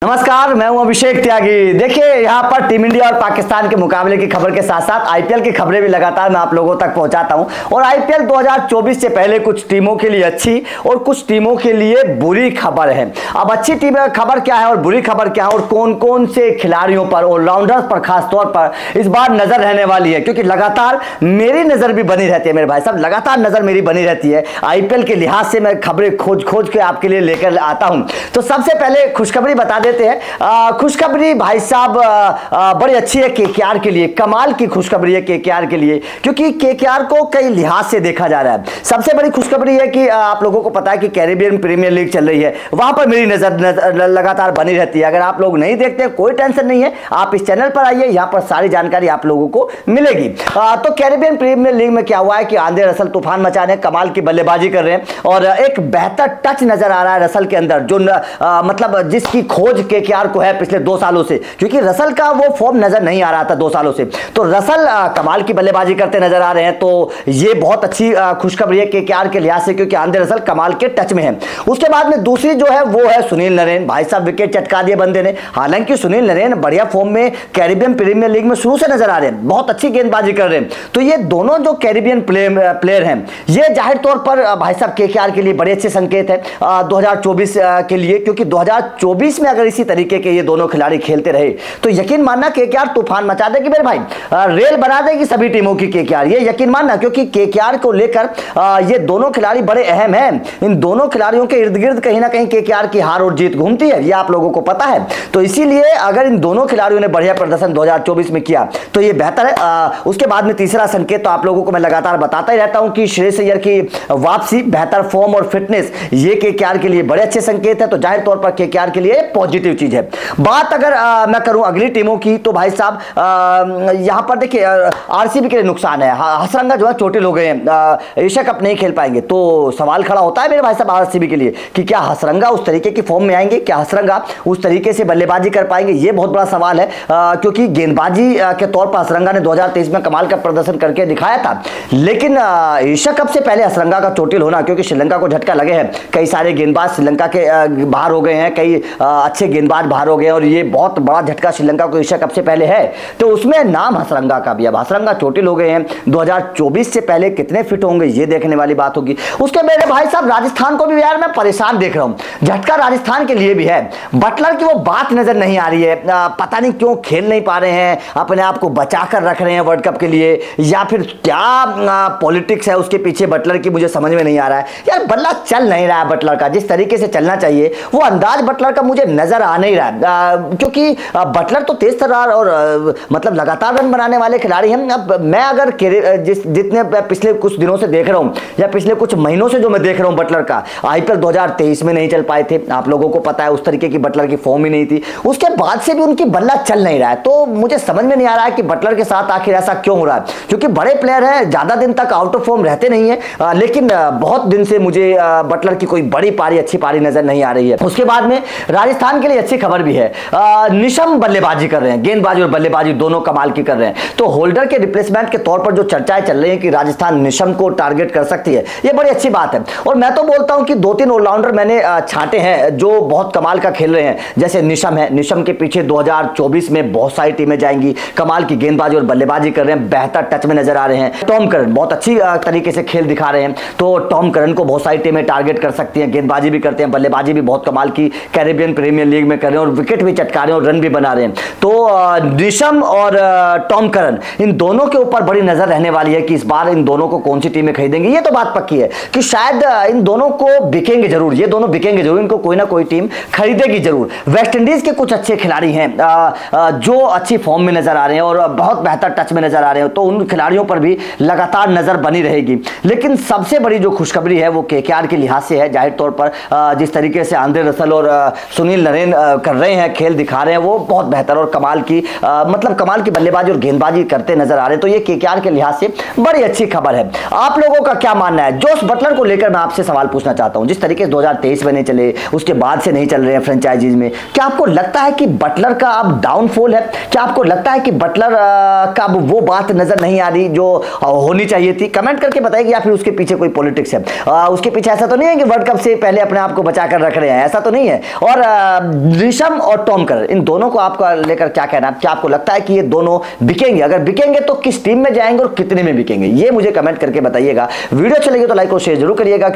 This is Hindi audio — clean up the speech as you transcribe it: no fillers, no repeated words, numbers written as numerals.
नमस्कार, मैं हूं अभिषेक त्यागी। देखिए, यहां पर टीम इंडिया और पाकिस्तान के मुकाबले की खबर के साथ साथ आईपीएल की खबरें भी लगातार मैं आप लोगों तक पहुंचाता हूं। और आईपीएल 2024 से पहले कुछ टीमों के लिए अच्छी और कुछ टीमों के लिए बुरी खबर है। अब अच्छी टीम खबर क्या है और बुरी खबर क्या है और कौन कौन से खिलाड़ियों पर, ऑलराउंडर्स पर खासतौर पर इस बार नजर रहने वाली है, क्योंकि लगातार मेरी नजर भी बनी रहती है। मेरे भाई साहब, लगातार नजर मेरी बनी रहती है। आईपीएल के लिहाज से मैं खबरें खोज के आपके लिए लेकर आता हूं। तो सबसे पहले खुशखबरी बता देते हैं। खुशखबरी भाई साहब बड़ी अच्छी है केकेआर के लिए। कमाल की खुशखबरी है केकेआर के लिए, क्योंकि केकेआर को कई लिहाज से देखा जा रहा है। सबसे बड़ी खुशखबरी है कि आप लोगों को पता है कि कैरेबियन प्रीमियर लीग चल रही है, वहां पर मेरी नजर लगातार बनी रहती है। अगर आप लोग नहीं देखते कोई टेंशन नहीं है, आप इस चैनल पर आइए, यहां पर सारी जानकारी आप लोगों को मिलेगी। तो कैरेबियन प्रीमियर लीग में क्या हुआ है कि आंद्रे रसल तूफान मचा रहे हैं, कमाल की बल्लेबाजी कर रहे हैं और एक बेहतर टच नजर आ रहा है रसल के अंदर, जो मतलब जिसकी खोज केकेआर को है पिछले 2 सालों से, क्योंकि रसल का वो फॉर्म नजर नहीं आ रहा था 2 सालों से। तो रसल कमाल की बल्लेबाजी करते नजर आ रहे हैं। तो ये बहुत अच्छी खुशखबरी है केकेआर के लिहाज से, क्योंकि आंद्रे रसल कमाल के टच में है। उसके बाद में दूसरी जो है वो है सुनील नरेन। भाई साहब, विकेट चटका दिए बंदे ने। हालांकि सुनील नरेन बढ़िया फॉर्म में कैरेबियन प्रीमियर लीग में शुरू से नजर आ रहे हैं, बहुत अच्छी गेंदबाजी कर रहे हैं। तो ये दोनों जो कैरेबियन प्लेयर हैं, ये जाहिर तौर पर भाई साहब केकेआर के लिए बड़े अच्छे संकेत है 2024 के लिए, क्योंकि 2024 में अगर इसी तरीके के ये दोनों खिलाड़ी खेलते रहे तो यकीन मानना केकेआर तूफान मचा देगी मेरे भाई, रेल बना देगी सभी टीमों की केकेआर, ये यकीन मानना। क्योंकि केकेआर को लेकर ये दोनों खिलाड़ी बड़े अहम हैं। इन दोनों खिलाड़ियों के इर्द गिर्द कहीं ना कहीं केकेआर की हार और जीत घूमती है, ये आप लोगों को पता है। तो इसीलिए अगर इन दोनों खिलाड़ियों ने बढ़िया प्रदर्शन 2024 में किया तो ये बेहतर है। उसके बाद में तीसरा संकेत तो आप लोगों को मैं लगातार बताता ही रहता हूं कि श्रेयस अय्यर की वापसी, बेहतर फॉर्म और फिटनेस, ये केकेआर के लिए बड़े अच्छे संकेत है। तो जाहिर तौर पर केकेआर के लिए पॉजिटिव चीज है। बात अगर मैं करूं अगली टीमों की, तो भाई साहब यहां पर देखिए आरसीबी के लिए नुकसान है। हसरंगा जो है चोटिल हो गए हैं, एशिया कप नहीं खेल पाएंगे। तो सवाल खड़ा होता है मेरे भाई साहब आरसीबी के लिए कि क्या हसरंगा उस तरीके की फॉर्म में आएंगे, क्या हसरंगा उस तरीके से बल्लेबाजी कर पाएंगे, ये बहुत बड़ा सवाल है। क्योंकि गेंदबाजी के तौर पर हसरंगा ने 2023 में कमाल का प्रदर्शन करके दिखाया था, लेकिन एशिया कप से पहले हसरंगा का चोटिल होना, क्योंकि श्रीलंका को झटका लगे हैं, कई सारे गेंदबाज श्रीलंका के बाहर हो गए हैं, कई अच्छे गेंदबाज बाहर हो गए और ये बहुत बड़ा झटका श्रीलंका को एशिया कप से पहले है। तो उसमें नाम हसरंगा का भी। अब हसरंगा चोटिल हो गए हैं, 2024 से पहले कितने फिट होंगे ये देखने वाली बात होगी। उसके मेरे भाई साहब राजस्थान को भी यार मैं परेशान देख रहा हूं, झटका राजस्थान के लिए भी है। बटलर की वो बात नजर नहीं आ रही है, पता नहीं क्यों खेल नहीं पा रहे हैं, अपने आप को बचा कर रख रहे हैं वर्ल्ड कप के लिए, या फिर क्या पॉलिटिक्स है उसके पीछे बटलर की, मुझे समझ में नहीं आ रहा है। यार बल्ला चल नहीं रहा है बटलर का, जिस तरीके से चलना चाहिए वो अंदाज बटलर का मुझे नजर आ नहीं रहा है। क्योंकि बटलर तो तेज तर्रार और मतलब लगातार रन बनाने वाले खिलाड़ी हैं। अब मैं अगर जितने पिछले कुछ दिनों से देख रहा हूं या पिछले कुछ महीनों से जो मैं देख रहा हूं बटलर का, आईपीएल 2023 में नहीं चल पाए थे, आप लोगों को पता है उस तरीके की बटलर की फॉर्म ही नहीं थी। उसके बाद से भी उनकी बल्ला चल नहीं रहा है। तो मुझे समझ में नहीं आ रहा है कि बटलर के साथ आखिर ऐसा क्यों हो रहा है, क्योंकि बड़े प्लेयर हैं, ज्यादा दिन तक आउट ऑफ फॉर्म रहते नहीं है, लेकिन बहुत दिन से मुझे बटलर की कोई बड़ी पारी, अच्छी पारी नजर नहीं आ रही है। उसके बाद में राजस्थान के लिए अच्छी खबर भी है, निशम बल्लेबाजी कर रहे हैं, गेंदबाजी और बल्लेबाजी दोनों कमाल की कर रहे हैं। तो होल्डर के रिप्लेसमेंट के तौर पर जो चर्चाएं चल रही हैं कि राजस्थान निशम को टारगेट कर सकती है, ये बड़ी अच्छी बात है। और मैं तो बोलता हूं कि 2-3 ऑलराउंडर मैंने छांटे हैं जो बहुत कमाल का खेल रहे हैं, जैसे निशम है। निशम के पीछे 2024 में बहुत सारी टीमें जाएंगी, कमाल की गेंदबाजी और बल्लेबाजी कर रहे हैं, बेहतर टच में नजर आ रहे हैं। टॉम करन बहुत अच्छी तरीके से खेल दिखा रहे हैं, तो टॉम करन को बहुत सारी टीमें टारगेट कर सकती हैं, गेंदबाजी भी करते हैं, बल्लेबाजी भी बहुत कमाल की कैरेबियन प्रीमियर लीग में कर रहे हैं और विकेट भी चटका रहे हैं और रन भी बना रहे हैं। तो निशम और टॉम करन, इन दोनों के ऊपर बड़ी नजर रहने वाली है कि इस बार इन दोनों को कौन सी टीमें खरीदेंगी। ये तो बात पक्की है कि शायद इन दोनों को बिकेंगे जरूर, ये दोनों बिकेंगे जरूर, इनको कोई ना कोई टीम खरीदेगी जरूर। वेस्ट इंडीज के कुछ अच्छे खिलाड़ी हैं जो अच्छी फॉर्म में नजर आ रहे हैं और बहुत बेहतर टच में नजर आ रहे हैं, तो उन खिलाड़ियों पर भी लगातार नजर बनी रहेगी। लेकिन सबसे बड़ी जो खुशखबरी है वो केकेआर के लिहाज से है। जाहिर तौर पर जिस तरीके से आंद्रे रसल और सुनील नरेन कर रहे हैं, खेल दिखा रहे हैं, वो बहुत बेहतर और कमाल की मतलब कमाल की बल्लेबाजी और गेंदबाजी करते नजर आ रहे हैं। तो ये केकेआर के लिहाज से बड़ी अच्छी खबर है। आप लोगों का क्या मानना है? जोस बटलर को लेकर मैं आपसे सवाल पूछना चाहता हूं। जिस तरीके से 2023 में नहीं चले, उसके बाद से नहीं चल रहे हैं फ्रेंचाइजीज में, क्या आपको लगता है कि बटलर का अब डाउनफॉल है? क्या आपको लगता है कि बटलर का अब वो बात नजर नहीं आ रही जो होनी चाहिए थी? कमेंट करके बताइए, या फिर उसके पीछे कोई पॉलिटिक्स है? उसके पीछे ऐसा तो नहीं है कि वर्ल्ड कप से पहले अपने आप को बचा कर रख रहे हैं, ऐसा तो नहीं है। और ऋषभ और टॉम करर, इन दोनों को आपका लेकर क्या कहना है? क्या आपको लगता है कि ये दोनों बिकेंगे? अगर बिकेंगे तो किस टीम में जाएंगे और कितने में बिकेंगे, ये मुझे कमेंट करके बताइएगा। वीडियो चलेगी तो लाइक और शेयर जरूर करिएगा।